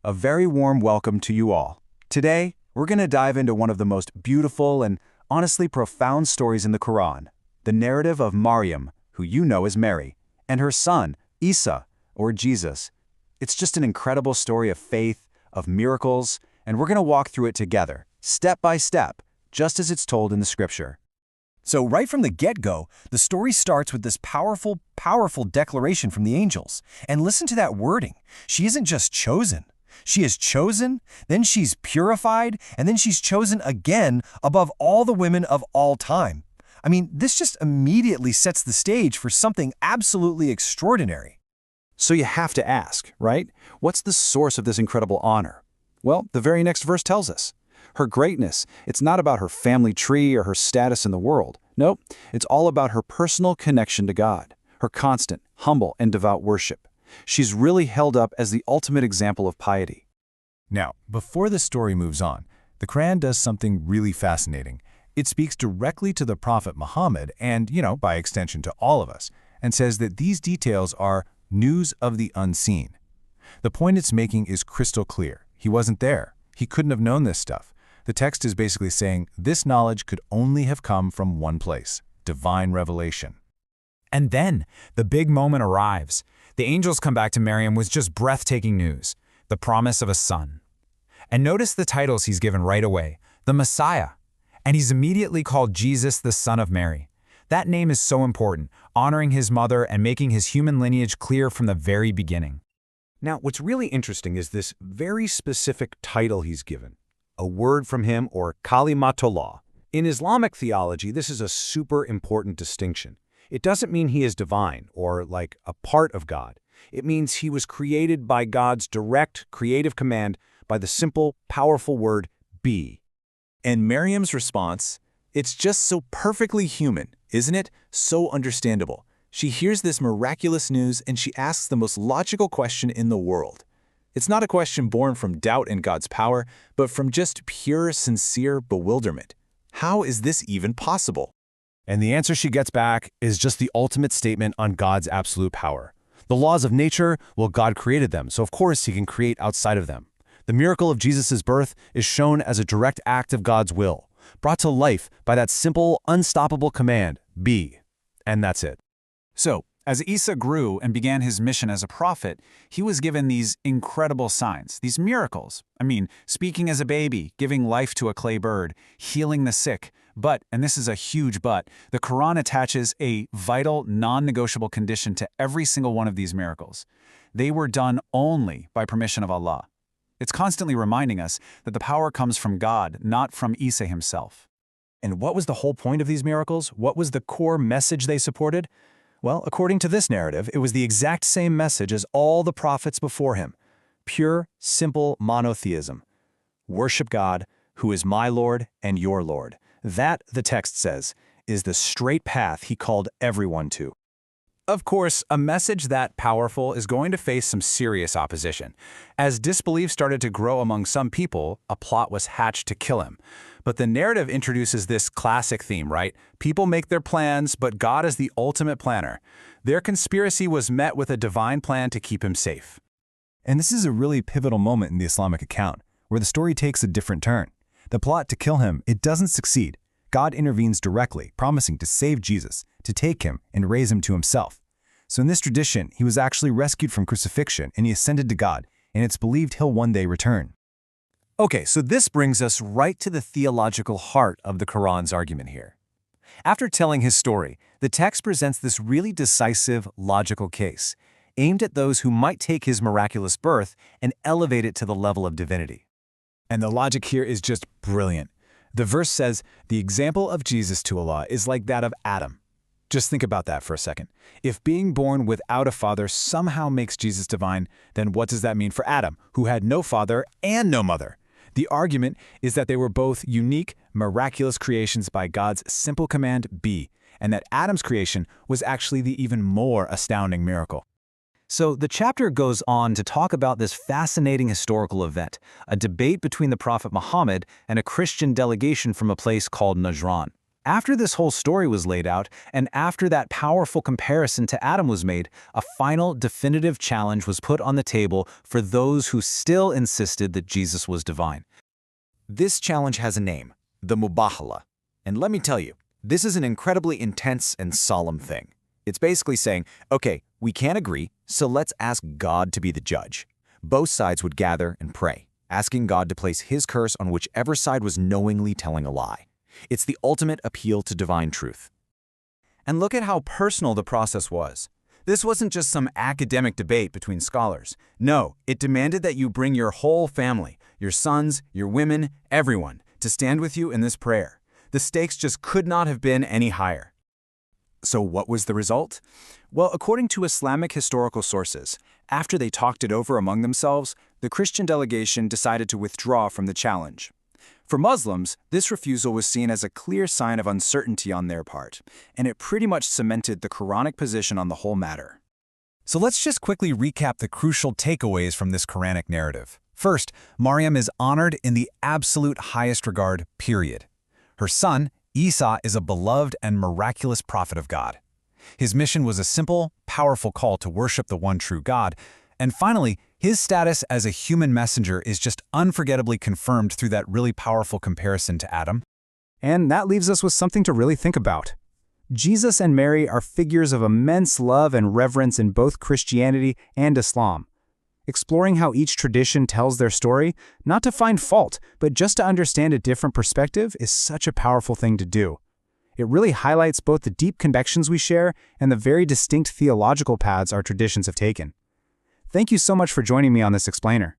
A very warm welcome to you all. Today, we're going to dive into one of the most beautiful and honestly profound stories in the Qur'an, the narrative of Maryam, who you know as Mary, and her son, Āl-ʿImrān, or Jesus. It's just an incredible story of faith, of miracles, and we're going to walk through it together, step by step, just as it's told in the scripture. So right from the get-go, the story starts with this powerful declaration from the angels. And listen to that wording. She isn't just chosen. She is chosen, then she's purified, and then she's chosen again above all the women of all time. I mean, this just immediately sets the stage for something absolutely extraordinary. So you have to ask, right? What's the source of this incredible honor? Well, the very next verse tells us. Her greatness, it's not about her family tree or her status in the world. Nope, it's all about her personal connection to God, her constant, humble, and devout worship. She's really held up as the ultimate example of piety. Now, before the story moves on, the Qur'an does something really fascinating. It speaks directly to the Prophet Muhammad and, by extension to all of us, and says that these details are news of the unseen. The point it's making is crystal clear. He wasn't there. He couldn't have known this stuff. The text is basically saying this knowledge could only have come from one place, divine revelation. And then, the big moment arrives. The angels come back to Maryam with just breathtaking news, the promise of a son. And notice the titles he's given right away, the Messiah. And he's immediately called Jesus, the son of Mary. That name is so important, honoring his mother and making his human lineage clear from the very beginning. Now, what's really interesting is this very specific title he's given. A word from him, or kalimatullah. In Islamic theology, this is a super important distinction. It doesn't mean he is divine, or like a part of God. It means he was created by God's direct creative command by the simple, powerful word, be. And Maryam's response, it's just so perfectly human, isn't it? So understandable. She hears this miraculous news and she asks the most logical question in the world. It's not a question born from doubt in God's power, but from just pure, sincere bewilderment. How is this even possible? And the answer she gets back is just the ultimate statement on God's absolute power. The laws of nature, well, God created them, so of course he can create outside of them. The miracle of Jesus' birth is shown as a direct act of God's will, brought to life by that simple, unstoppable command, be. And that's it. So, as Āīsā grew and began his mission as a prophet, he was given these incredible signs, these miracles. I mean, speaking as a baby, giving life to a clay bird, healing the sick. But, and this is a huge but, the Qur'an attaches a vital, non-negotiable condition to every single one of these miracles. They were done only by permission of Allah. It's constantly reminding us that the power comes from God, not from Āīsā himself. And what was the whole point of these miracles? What was the core message they supported? Well, according to this narrative, it was the exact same message as all the prophets before him. Pure, simple monotheism. Worship God, who is my Lord and your Lord. That, the text says, is the straight path he called everyone to. Of course, a message that powerful is going to face some serious opposition. As disbelief started to grow among some people, a plot was hatched to kill him. But the narrative introduces this classic theme, right? People make their plans, but God is the ultimate planner. Their conspiracy was met with a divine plan to keep him safe. And this is a really pivotal moment in the Islamic account, where the story takes a different turn. The plot to kill him, it doesn't succeed. God intervenes directly, promising to save Jesus, to take him and raise him to himself. So in this tradition, he was actually rescued from crucifixion and he ascended to God, and it's believed he'll one day return. Okay, so this brings us right to the theological heart of the Qur'an's argument here. After telling his story, the text presents this really decisive, logical case, aimed at those who might take his miraculous birth and elevate it to the level of divinity. And the logic here is just brilliant. The verse says, the example of Jesus to Allah is like that of Adam. Just think about that for a second. If being born without a father somehow makes Jesus divine, then what does that mean for Adam, who had no father and no mother? The argument is that they were both unique, miraculous creations by God's simple command, be, and that Adam's creation was actually the even more astounding miracle. So the chapter goes on to talk about this fascinating historical event, a debate between the Prophet Muhammad and a Christian delegation from a place called Najran. After this whole story was laid out, and after that powerful comparison to Adam was made, a final definitive challenge was put on the table for those who still insisted that Jesus was divine. This challenge has a name, the Mubahala. And let me tell you, this is an incredibly intense and solemn thing. It's basically saying, okay, we can't agree, so let's ask God to be the judge. Both sides would gather and pray, asking God to place his curse on whichever side was knowingly telling a lie. It's the ultimate appeal to divine truth. And look at how personal the process was. This wasn't just some academic debate between scholars. No, it demanded that you bring your whole family, your sons, your women, everyone, to stand with you in this prayer. The stakes just could not have been any higher. So what was the result? Well, according to Islamic historical sources, after they talked it over among themselves, the Christian delegation decided to withdraw from the challenge. For Muslims, this refusal was seen as a clear sign of uncertainty on their part, and it pretty much cemented the Quranic position on the whole matter. So let's just quickly recap the crucial takeaways from this Quranic narrative. First, Maryam is honored in the absolute highest regard, period. Her son, Āīsā, is a beloved and miraculous prophet of God. His mission was a simple, powerful call to worship the one true God. And finally, his status as a human messenger is just unforgettably confirmed through that really powerful comparison to Adam. And that leaves us with something to really think about. Jesus and Mary are figures of immense love and reverence in both Christianity and Islam. Exploring how each tradition tells their story, not to find fault, but just to understand a different perspective, is such a powerful thing to do. It really highlights both the deep convictions we share and the very distinct theological paths our traditions have taken. Thank you so much for joining me on this explainer.